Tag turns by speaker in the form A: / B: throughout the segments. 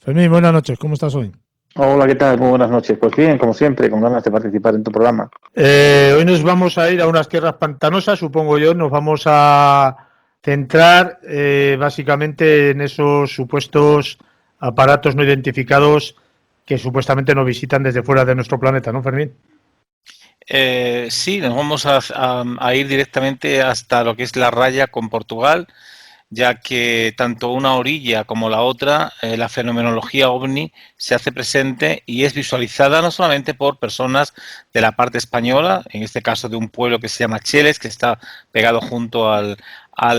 A: Fermín, buenas noches, ¿cómo estás hoy?
B: Hola, ¿qué tal? Muy buenas noches. Pues bien, como siempre, con ganas de participar en tu programa.
A: Hoy nos vamos a ir a unas tierras pantanosas, supongo yo, nos vamos a centrar básicamente en esos supuestos aparatos no identificados que supuestamente nos visitan desde fuera de nuestro planeta, ¿no, Fermín?
C: Sí, nos vamos a ir directamente hasta lo que es la raya con Portugal, ya que tanto una orilla como la otra, la fenomenología ovni se hace presente y es visualizada no solamente por personas de la parte española, en este caso de un pueblo que se llama Cheles, que está pegado junto al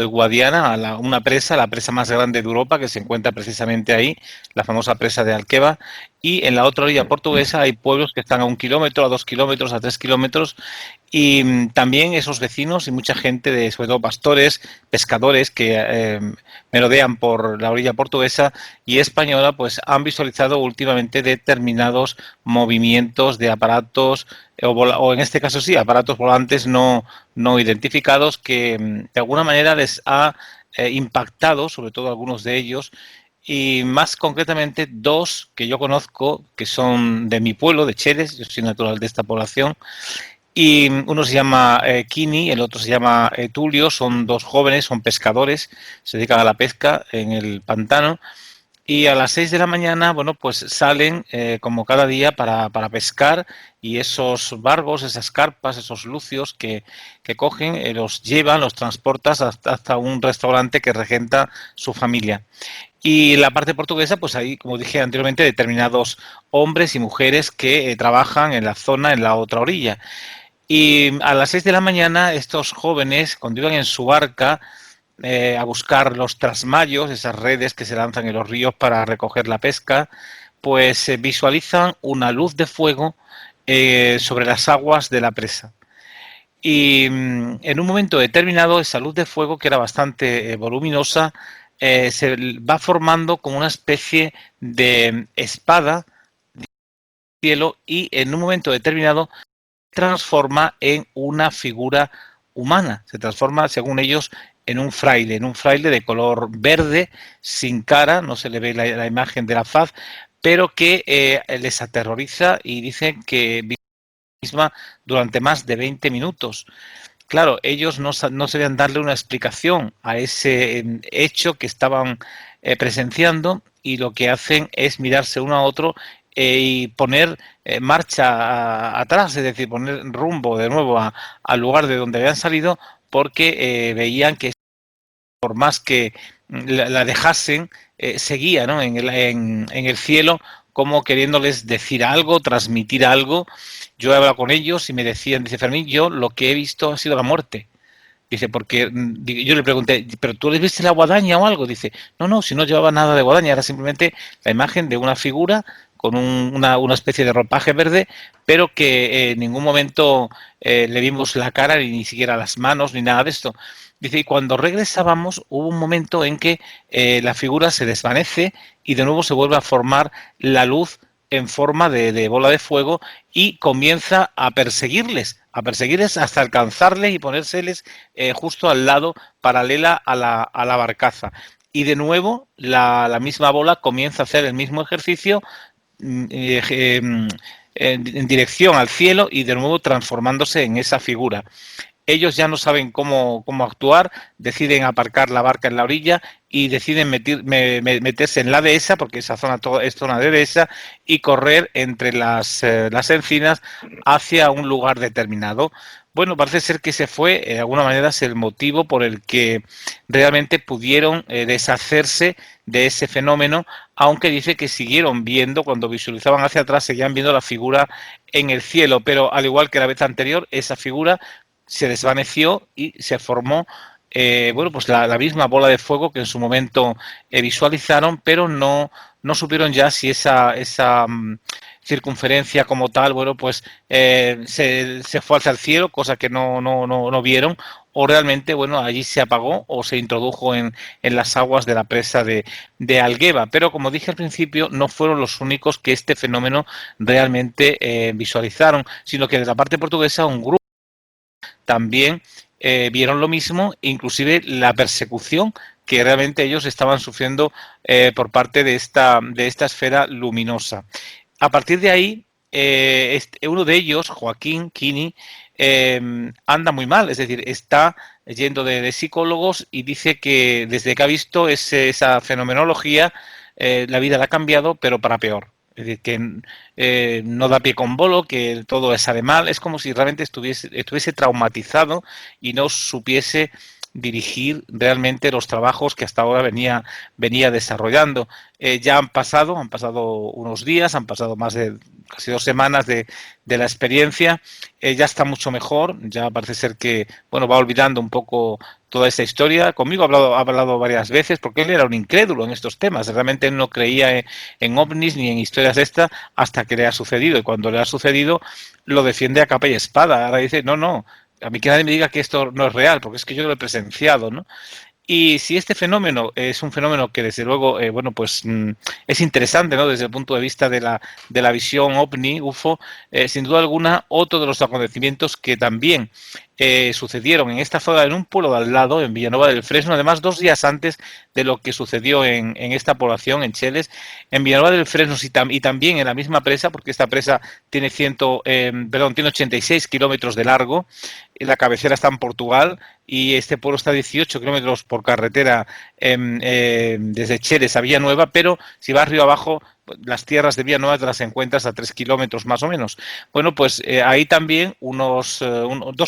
C: Guadiana, una presa, la presa más grande de Europa, que se encuentra precisamente ahí, la famosa presa de Alqueva, y en la otra orilla portuguesa hay pueblos que están a 1 kilómetro, a 2 kilómetros, a 3 kilómetros, y también esos vecinos y mucha gente, sobre todo pastores, pescadores que merodean por la orilla portuguesa y española, pues han visualizado últimamente determinados movimientos de aparatos, o en este caso sí, aparatos volantes no identificados que de alguna manera les ha impactado, sobre todo algunos de ellos, y más concretamente dos que yo conozco, que son de mi pueblo, de Cheles, yo soy natural de esta población, y uno se llama Kini, el otro se llama Tulio, son dos jóvenes, son pescadores, se dedican a la pesca en el pantano, y a las 6 de la mañana, bueno, pues salen como cada día para pescar, y esos barbos, esas carpas, esos lucios que cogen, los llevan, los transportan hasta un restaurante que regenta su familia. Y la parte portuguesa, pues ahí, como dije anteriormente, determinados hombres y mujeres que trabajan en la zona, en la otra orilla. Y a las 6 de la mañana, estos jóvenes, cuando iban en su barca a buscar los trasmayos, esas redes que se lanzan en los ríos para recoger la pesca, pues visualizan una luz de fuego sobre las aguas de la presa. Y en un momento determinado, esa luz de fuego, que era bastante voluminosa, se va formando como una especie de espada del cielo, y en un momento determinado transforma en una figura humana, se transforma, según ellos, en un fraile de color verde, sin cara, no se le ve la imagen de la faz, pero que les aterroriza, y dicen que misma durante más de 20 minutos. Claro, ellos no sabían darle una explicación a ese hecho que estaban presenciando, y lo que hacen es mirarse uno a otro y poner marcha atrás, es decir, poner rumbo de nuevo al lugar de donde habían salido, porque veían que por más que la dejasen, seguía, ¿no?, en el cielo, como queriéndoles decir algo, transmitir algo. Yo he hablado con ellos y me decían, dice Fermín, yo lo que he visto ha sido la muerte. Dice, porque yo le pregunté, ¿pero tú les viste la guadaña o algo? Dice, no, no, si no llevaba nada de guadaña, era simplemente la imagen de una figura con una especie de ropaje verde, pero que en ningún momento le vimos la cara, ni siquiera las manos, ni nada de esto. Dice, y cuando regresábamos hubo un momento en que la figura se desvanece y de nuevo se vuelve a formar la luz en forma de bola de fuego, y comienza a perseguirles hasta alcanzarles y ponérseles justo al lado, paralela a la barcaza. Y de nuevo la misma bola comienza a hacer el mismo ejercicio en dirección al cielo, y de nuevo transformándose en esa figura. Ellos ya no saben cómo actuar, deciden aparcar la barca en la orilla y deciden meterse en la dehesa, porque esa zona es zona de dehesa, y correr entre las encinas hacia un lugar determinado. Bueno, parece ser que ese fue, de alguna manera, es el motivo por el que realmente pudieron deshacerse de ese fenómeno, aunque dice que siguieron viendo, cuando visualizaban hacia atrás, seguían viendo la figura en el cielo, pero al igual que la vez anterior, esa figura se desvaneció y se formó bueno, pues la misma bola de fuego que en su momento visualizaron, pero no supieron ya si esa circunferencia como tal, bueno, pues se fue hacia el cielo, cosa que no vieron, o realmente, bueno, allí se apagó o se introdujo en las aguas de la presa de Algueva. Pero como dije al principio, no fueron los únicos que este fenómeno realmente visualizaron, sino que de la parte portuguesa un grupo también vieron lo mismo, inclusive la persecución que realmente ellos estaban sufriendo por parte de esta esfera luminosa. A partir de ahí, uno de ellos, Joaquín Kini, anda muy mal, es decir, está yendo de psicólogos y dice que desde que ha visto esa fenomenología, la vida le ha cambiado, pero para peor. Es decir, que no da pie con bolo, que todo le sale mal. Es como si realmente estuviese traumatizado y no supiese dirigir realmente los trabajos que hasta ahora venía desarrollando. Ya han pasado unos días, han pasado más de casi 2 semanas de la experiencia, ya está mucho mejor, ya parece ser que, bueno, va olvidando un poco toda esa historia. Conmigo ha hablado varias veces porque él era un incrédulo en estos temas, realmente él no creía en ovnis ni en historias de esta hasta que le ha sucedido, y cuando le ha sucedido lo defiende a capa y espada. Ahora dice, no, a mí que nadie me diga que esto no es real, porque es que yo lo he presenciado, ¿no? Y si este fenómeno es un fenómeno que desde luego, bueno, pues es interesante, ¿no? Desde el punto de vista de la visión ovni, UFO, sin duda alguna, otro de los acontecimientos que también sucedieron en esta zona, en un pueblo de al lado, en Villanueva del Fresno, además 2 días antes de lo que sucedió en esta población, en Cheles, en Villanueva del Fresno y también en la misma presa, porque esta presa tiene 86 kilómetros de largo, la cabecera está en Portugal y este pueblo está a 18 kilómetros por carretera desde Cheles a Villanueva, pero si vas río abajo, las tierras de Villanueva te las encuentras a 3 kilómetros más o menos. Bueno, pues ahí también 2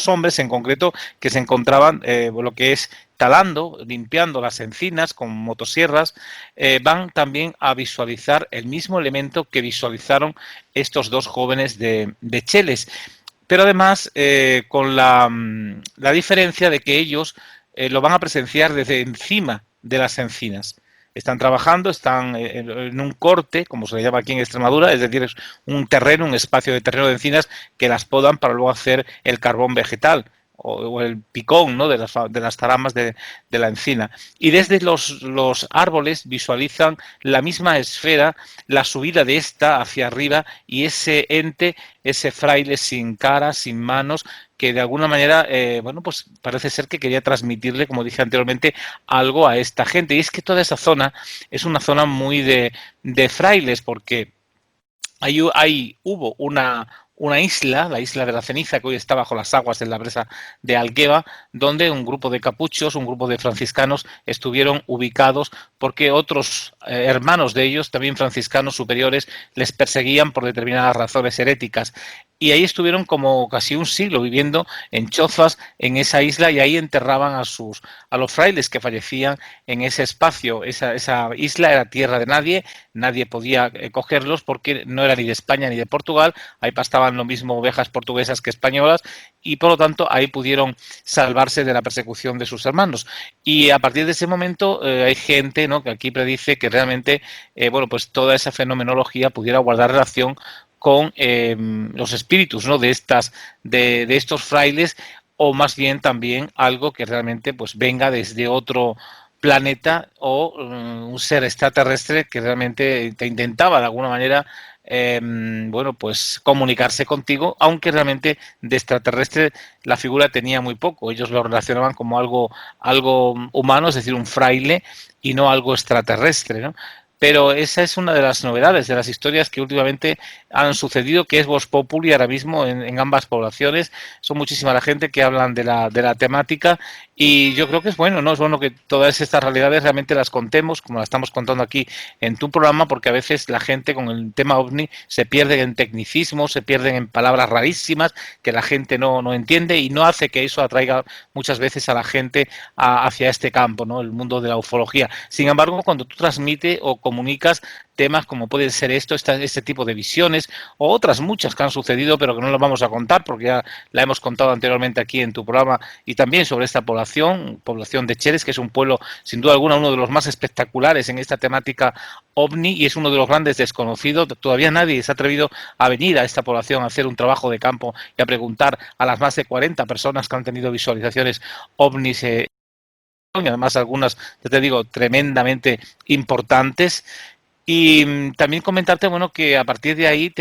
C: hombres en concreto que se encontraban lo que es talando, limpiando las encinas con motosierras, van también a visualizar el mismo elemento que visualizaron estos 2 jóvenes de Cheles. Pero además con la diferencia de que ellos lo van a presenciar desde encima de las encinas. Están trabajando, están en un corte, como se le llama aquí en Extremadura, es decir, es un terreno, un espacio de terreno de encinas que las podan para luego hacer el carbón vegetal o el picón, ¿no?, de las taramas de la encina. Y desde los árboles visualizan la misma esfera, la subida de esta hacia arriba y ese ente, ese fraile sin cara, sin manos, que de alguna manera, bueno, pues parece ser que quería transmitirle, como dije anteriormente, algo a esta gente. Y es que toda esa zona es una zona muy de frailes, porque hubo una isla, la isla de la Ceniza, que hoy está bajo las aguas de la presa de Algueva, donde un grupo de capuchos, un grupo de franciscanos estuvieron ubicados porque otros hermanos de ellos, también franciscanos superiores, les perseguían por determinadas razones heréticas. Y ahí estuvieron como casi un siglo viviendo en chozas en esa isla, y ahí enterraban a los frailes que fallecían en ese espacio. Esa isla era tierra de nadie, nadie podía cogerlos porque no era ni de España ni de Portugal, ahí pastaban lo mismo ovejas portuguesas que españolas, y por lo tanto ahí pudieron salvarse de la persecución de sus hermanos. Y a partir de ese momento hay gente, ¿no?, que aquí predice que realmente bueno, pues toda esa fenomenología pudiera guardar relación con los espíritus, ¿no?, de estos frailes, o más bien también algo que realmente pues venga desde otro planeta, o un ser extraterrestre que realmente te intentaba de alguna manera bueno, pues comunicarse contigo, aunque realmente de extraterrestre la figura tenía muy poco. Ellos lo relacionaban como algo humano, es decir, un fraile, y no algo extraterrestre, ¿no? Pero esa es una de las novedades, de las historias que últimamente han sucedido, que es Vox Populi ahora mismo en ambas poblaciones. Son muchísima la gente que hablan de la temática, y yo creo que es bueno, ¿no? Es bueno que todas estas realidades realmente las contemos, como las estamos contando aquí en tu programa, porque a veces la gente con el tema ovni se pierde en tecnicismos, se pierden en palabras rarísimas que la gente no entiende, y no hace que eso atraiga muchas veces a la gente hacia este campo, ¿no?, el mundo de la ufología. Sin embargo, cuando tú transmites o comunicas temas como pueden ser este tipo de visiones, o otras muchas que han sucedido, pero que no las vamos a contar porque ya la hemos contado anteriormente aquí en tu programa, y también sobre esta población de Cheles, que es un pueblo, sin duda alguna, uno de los más espectaculares en esta temática ovni, y es uno de los grandes desconocidos. Todavía nadie se ha atrevido a venir a esta población a hacer un trabajo de campo y a preguntar a las más de 40 personas que han tenido visualizaciones ovnis, y además algunas, ya te digo, tremendamente importantes. Y también comentarte, bueno, que a partir de ahí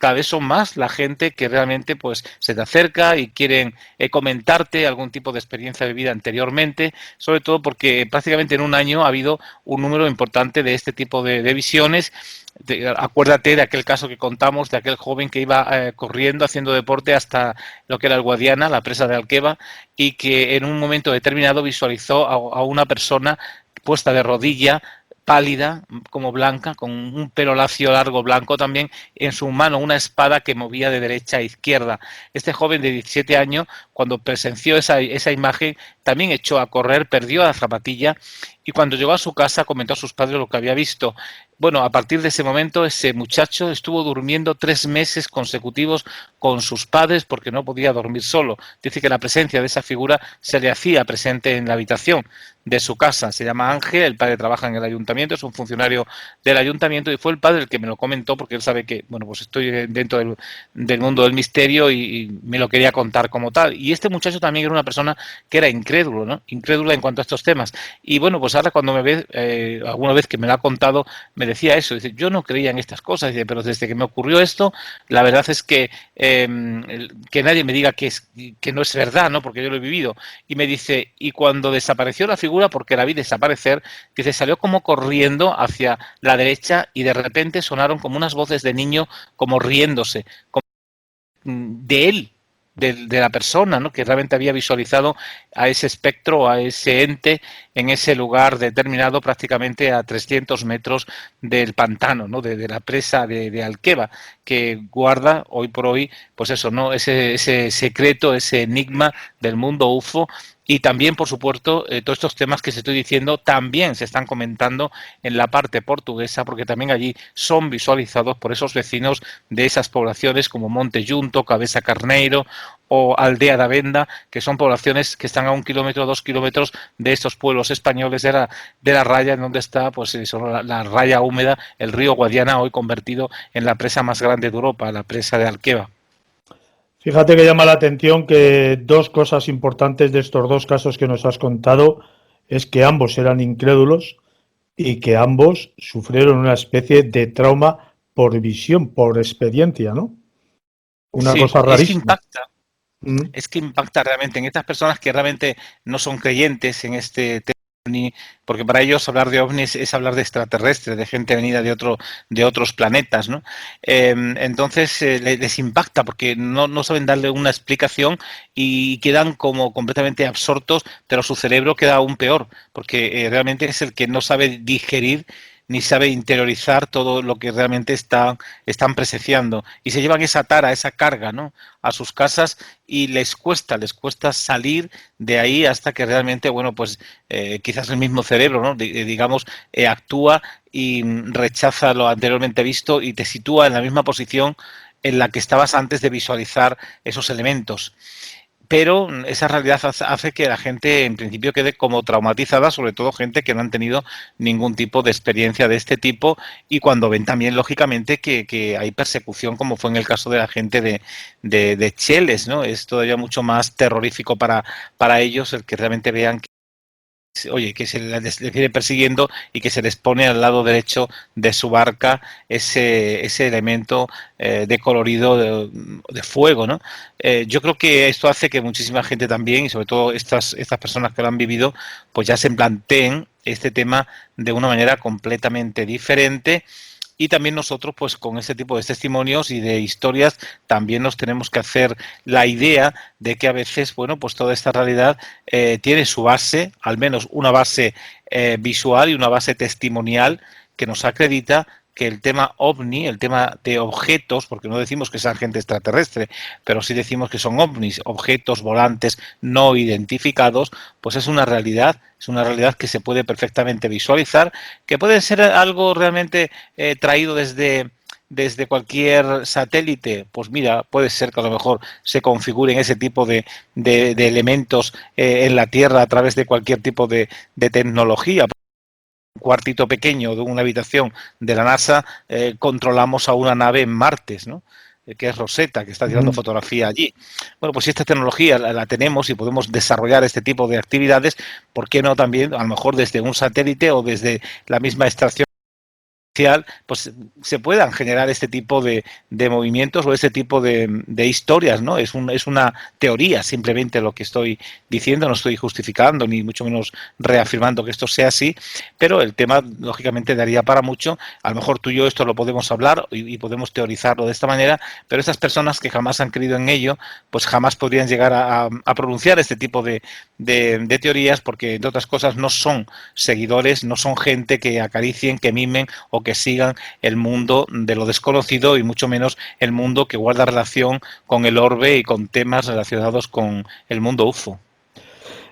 C: cada vez son más la gente que realmente pues se te acerca y quieren comentarte algún tipo de experiencia vivida anteriormente, sobre todo porque prácticamente en un año ha habido un número importante de este tipo de visiones. Acuérdate de aquel caso que contamos, de aquel joven que iba corriendo, haciendo deporte hasta lo que era el Guadiana, la presa de Alqueva, y que en un momento determinado visualizó a una persona puesta de rodilla, pálida, como blanca, con un pelo lacio largo blanco también, en su mano una espada que movía de derecha a izquierda. Este joven de 17 años, cuando presenció esa imagen, también echó a correr, perdió la zapatilla y cuando llegó a su casa comentó a sus padres lo que había visto. Bueno, a partir de ese momento ese muchacho estuvo durmiendo 3 meses consecutivos con sus padres porque no podía dormir solo. Dice que la presencia de esa figura se le hacía presente en la habitación de su casa. Se llama Ángel, el padre trabaja en el ayuntamiento, es un funcionario del ayuntamiento y fue el padre el que me lo comentó porque él sabe que, bueno, pues estoy dentro del mundo del misterio y me lo quería contar como tal. Y este muchacho también era una persona que era incrédulo, ¿no? Incrédula en cuanto a estos temas. Y bueno, pues ahora cuando me ve, alguna vez que me lo ha contado, me decía eso, dice, yo no creía en estas cosas, dice, pero desde que me ocurrió esto, la verdad es que nadie me diga que no es verdad, ¿no? Porque yo lo he vivido. Y me dice, y cuando desapareció la figura, porque la vi desaparecer, dice, salió como corriendo hacia la derecha y de repente sonaron como unas voces de niño como riéndose, como de él, de la persona, ¿no? Que realmente había visualizado a ese espectro, a ese ente en ese lugar determinado prácticamente a 300 metros del pantano, ¿no? De la presa de Alqueva, que guarda hoy por hoy, pues eso, ¿no? Ese secreto, ese enigma del mundo UFO. Y también, por supuesto, todos estos temas que se estoy diciendo también se están comentando en la parte portuguesa, porque también allí son visualizados por esos vecinos de esas poblaciones como Monte Junto, Cabeza Carneiro o Aldea da Venda, que son poblaciones que están a 1 kilómetro, 2 kilómetros de estos pueblos españoles de la raya, en donde está pues eso, la raya húmeda, el río Guadiana, hoy convertido en la presa más grande de Europa, la presa de Alqueva.
A: Fíjate que llama la atención que dos cosas importantes de estos dos casos que nos has contado es que ambos eran incrédulos y que ambos sufrieron una especie de trauma por visión, por experiencia, ¿no? Una
C: Sí,
A: cosa rarísima.
C: es que impacta realmente en estas personas que realmente no son creyentes en este tema, porque para ellos hablar de ovnis es hablar de extraterrestres, de gente venida de otros planetas, ¿no? Entonces les impacta porque no saben darle una explicación y quedan como completamente absortos, pero su cerebro queda aún peor, porque realmente es el que no sabe digerir ni sabe interiorizar todo lo que realmente están presenciando y se llevan esa tara, esa carga, ¿no? A sus casas y les cuesta salir de ahí hasta que realmente, bueno, pues quizás el mismo cerebro, ¿no? Digamos, actúa y rechaza lo anteriormente visto y te sitúa en la misma posición en la que estabas antes de visualizar esos elementos. Pero esa realidad hace que la gente en principio quede como traumatizada, sobre todo gente que no han tenido ningún tipo de experiencia de este tipo y cuando ven también lógicamente que hay persecución como fue en el caso de la gente de Cheles, ¿no? Es todavía mucho más terrorífico para ellos el que realmente vean oye, que se les viene persiguiendo y que se les pone al lado derecho de su barca ese elemento de colorido de fuego, ¿no? Yo creo que esto hace que muchísima gente también, y sobre todo estas personas que lo han vivido, pues ya se planteen este tema de una manera completamente diferente. Y también nosotros, pues con este tipo de testimonios y de historias, también nos tenemos que hacer la idea de que a veces, bueno, pues toda esta realidad tiene su base, al menos una base visual y una base testimonial que nos acredita que el tema ovni, el tema de objetos, porque no decimos que sean gente extraterrestre, pero sí decimos que son ovnis, objetos volantes no identificados, pues es una realidad que se puede perfectamente visualizar, que puede ser algo realmente traído desde cualquier satélite, pues mira, puede ser que a lo mejor se configuren ese tipo de elementos en la Tierra a través de cualquier tipo de tecnología. Un cuartito pequeño de una habitación de la NASA controlamos a una nave en Martes, ¿no? Que es Rosetta, que está tirando fotografía allí. Bueno, pues si esta tecnología la tenemos y podemos desarrollar este tipo de actividades, ¿por qué no también, a lo mejor desde un satélite o desde la misma estación pues se puedan generar este tipo de movimientos o este tipo de historias, ¿no? Es una teoría simplemente lo que estoy diciendo, no estoy justificando ni mucho menos reafirmando que esto sea así, pero el tema lógicamente daría para mucho. A lo mejor tú y yo esto lo podemos hablar y podemos teorizarlo de esta manera, pero estas personas que jamás han creído en ello, pues jamás podrían llegar a pronunciar este tipo de teorías, porque entre otras cosas no son seguidores, no son gente que acaricien, que mimen o que sigan el mundo de lo desconocido y mucho menos el mundo que guarda relación con el orbe y con temas relacionados con el mundo UFO.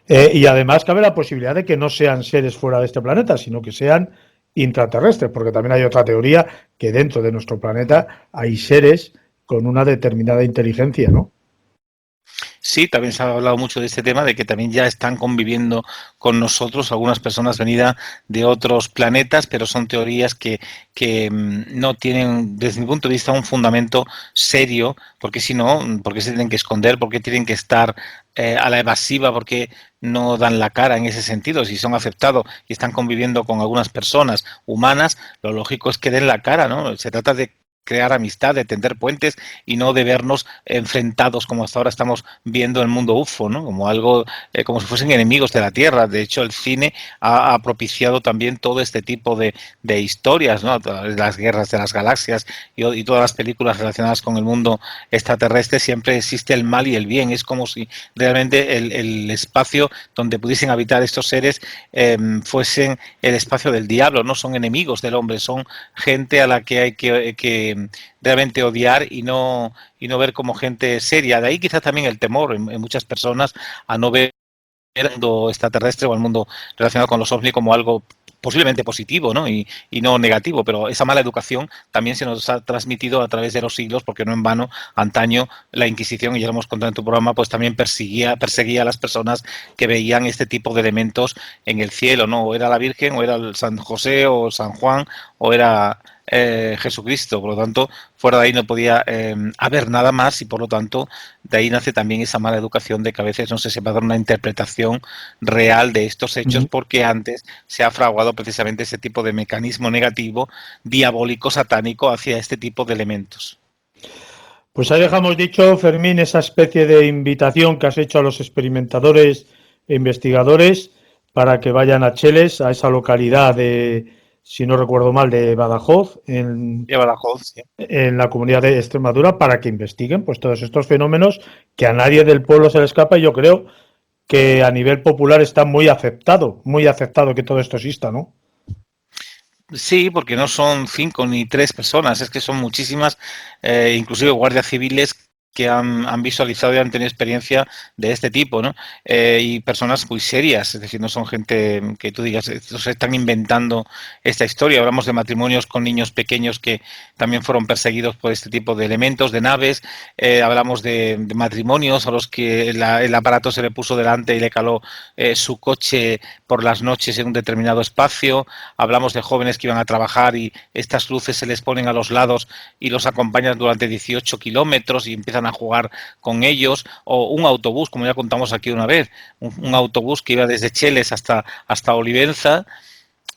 A: Y además cabe la posibilidad de que no sean seres fuera de este planeta, sino que sean intraterrestres, porque también hay otra teoría que dentro de nuestro planeta hay seres con una determinada inteligencia, ¿no?
C: Sí, también se ha hablado mucho de este tema, de que también ya están conviviendo con nosotros algunas personas venidas de otros planetas, pero son teorías que no tienen, desde mi punto de vista, un fundamento serio, porque si no, ¿por qué se tienen que esconder? ¿Por qué tienen que estar a la evasiva? ¿Por qué no dan la cara en ese sentido? Si son aceptados y están conviviendo con algunas personas humanas, lo lógico es que den la cara, ¿no? Se trata de crear amistad, de tender puentes y no de vernos enfrentados como hasta ahora estamos viendo el mundo UFO, ¿no? Como algo, como si fuesen enemigos de la Tierra. De hecho, el cine ha propiciado también todo este tipo de historias, ¿no? Las guerras de las galaxias y todas las películas relacionadas con el mundo extraterrestre, siempre existe el mal y el bien. Es como si realmente el espacio donde pudiesen habitar estos seres fuesen el espacio del diablo, no son enemigos del hombre, son gente a la que hay que realmente odiar y no ver como gente seria. De ahí quizás también el temor en muchas personas a no ver el mundo extraterrestre o el mundo relacionado con los ovnis como algo posiblemente positivo, ¿no? Y no negativo, pero esa mala educación también se nos ha transmitido a través de los siglos, porque no en vano, antaño la Inquisición, y ya lo hemos contado en tu programa, pues también perseguía a las personas que veían este tipo de elementos en el cielo, ¿no? O era la Virgen, o era el San José, o San Juan, o era Jesucristo. Por lo tanto, fuera de ahí no podía haber nada más, y por lo tanto de ahí nace también esa mala educación de que a veces no se sepa dar una interpretación real de estos hechos, porque antes se ha fraguado precisamente ese tipo de mecanismo negativo, diabólico, satánico hacia este tipo de elementos.
A: Pues ahí dejamos dicho, Fermín, esa especie de invitación que has hecho a los experimentadores e investigadores para que vayan a Cheles, a esa localidad de, si no recuerdo mal, de Badajoz, en la comunidad de Extremadura, para que investiguen pues todos estos fenómenos que a nadie del pueblo se le escapa, y yo creo que a nivel popular está muy aceptado que todo esto exista, ¿no?
C: Sí, porque no son 5 ni 3 personas, es que son muchísimas, inclusive guardias civiles que han visualizado y han tenido experiencia de este tipo, ¿no? Y personas muy serias, es decir, no son gente que tú digas, se están inventando esta historia. Hablamos de matrimonios con niños pequeños que también fueron perseguidos por este tipo de elementos, de naves. Hablamos de matrimonios a los que el aparato se le puso delante y le caló su coche por las noches en un determinado espacio. Hablamos de jóvenes que iban a trabajar y estas luces se les ponen a los lados y los acompañan durante 18 kilómetros y empiezan a jugar con ellos. O un autobús, como ya contamos aquí una vez, un autobús que iba desde Cheles hasta Olivenza.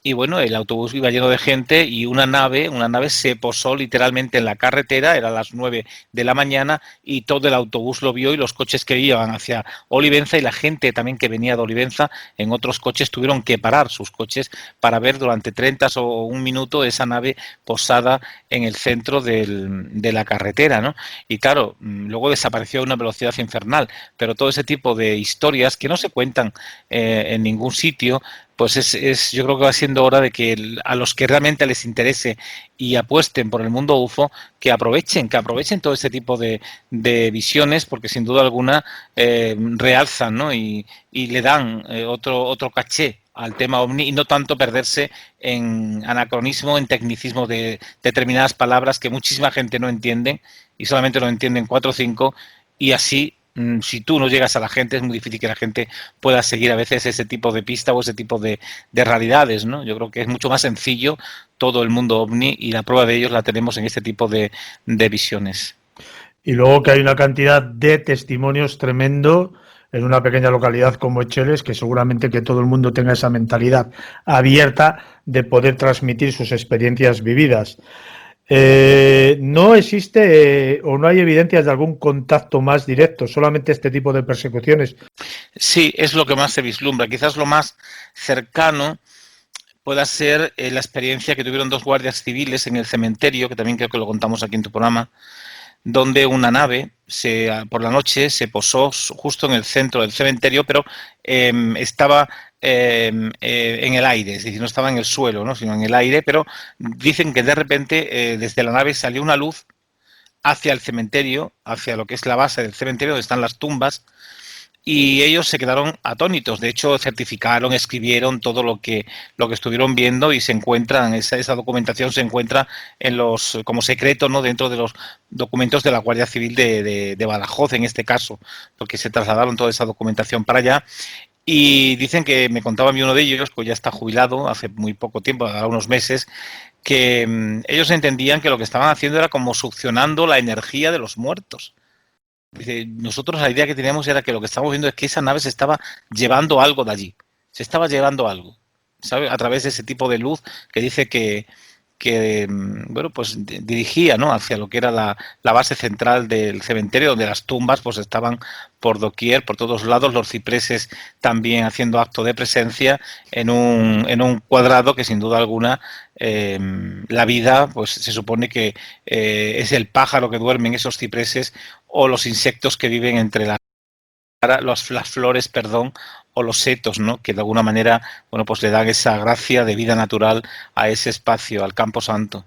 C: Y bueno, el autobús iba lleno de gente y una nave se posó literalmente en la carretera, eran las 9 de la mañana y todo el autobús lo vio, y los coches que iban hacia Olivenza y la gente también que venía de Olivenza en otros coches tuvieron que parar sus coches para ver durante 30 o un minuto esa nave posada en el centro de la carretera, ¿no? Y claro, luego desapareció a una velocidad infernal, pero todo ese tipo de historias que no se cuentan en ningún sitio, pues yo creo que va siendo hora de que a los que realmente les interese y apuesten por el mundo UFO, que aprovechen todo este tipo de visiones, porque sin duda alguna realzan, ¿no? y le dan otro caché al tema OVNI, y no tanto perderse en anacronismo, en tecnicismo de determinadas palabras que muchísima gente no entiende y solamente lo entienden 4 o 5, y así, si tú no llegas a la gente, es muy difícil que la gente pueda seguir a veces ese tipo de pista o ese tipo de realidades, ¿no? Yo creo que es mucho más sencillo todo el mundo OVNI, y la prueba de ellos la tenemos en este tipo de visiones.
A: Y luego que hay una cantidad de testimonios tremendo en una pequeña localidad como Echeles, que seguramente que todo el mundo tenga esa mentalidad abierta de poder transmitir sus experiencias vividas. No existe o no hay evidencias de algún contacto más directo, solamente este tipo de persecuciones.
C: Sí, es lo que más se vislumbra. Quizás lo más cercano pueda ser la experiencia que tuvieron 2 guardias civiles en el cementerio, que también creo que lo contamos aquí en tu programa, donde una nave por la noche se posó justo en el centro del cementerio, pero estaba en el aire, es decir, no estaba en el suelo, ¿no?, sino en el aire, pero dicen que de repente desde la nave salió una luz hacia el cementerio, hacia lo que es la base del cementerio, donde están las tumbas, y ellos se quedaron atónitos. De hecho, certificaron, escribieron todo lo que estuvieron viendo, y se encuentran, esa documentación se encuentra como secreto, ¿no?, dentro de los documentos de la Guardia Civil de Badajoz, en este caso, porque se trasladaron toda esa documentación para allá. Y dicen que, me contaba a mí uno de ellos, pues ya está jubilado hace muy poco tiempo, unos meses, que ellos entendían que lo que estaban haciendo era como succionando la energía de los muertos. Dice, nosotros la idea que teníamos era que lo que estábamos viendo es que esa nave se estaba llevando algo de allí, se estaba llevando algo, ¿sabe?, a través de ese tipo de luz que dice que bueno, pues dirigía, ¿no?, hacia lo que era la base central del cementerio, donde las tumbas pues estaban por doquier, por todos lados, los cipreses también haciendo acto de presencia en un cuadrado que, sin duda alguna, la vida, pues se supone que es el pájaro que duerme en esos cipreses, o los insectos que viven entre las flores, o los setos, ¿no?, que de alguna manera, bueno, pues le dan esa gracia de vida natural a ese espacio, al Campo Santo.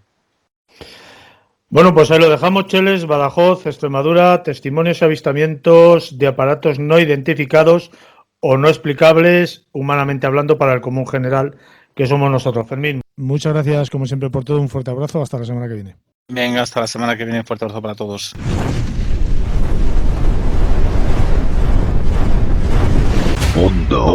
A: Bueno, pues ahí lo dejamos, Cheles, Badajoz, Extremadura, testimonios y avistamientos de aparatos no identificados o no explicables, humanamente hablando, para el común general, que somos nosotros. Fermín.
D: Muchas gracias, como siempre, por todo. Un fuerte abrazo. Hasta la semana que viene.
C: Venga, hasta la semana que viene. Un fuerte abrazo para todos.
E: Mundo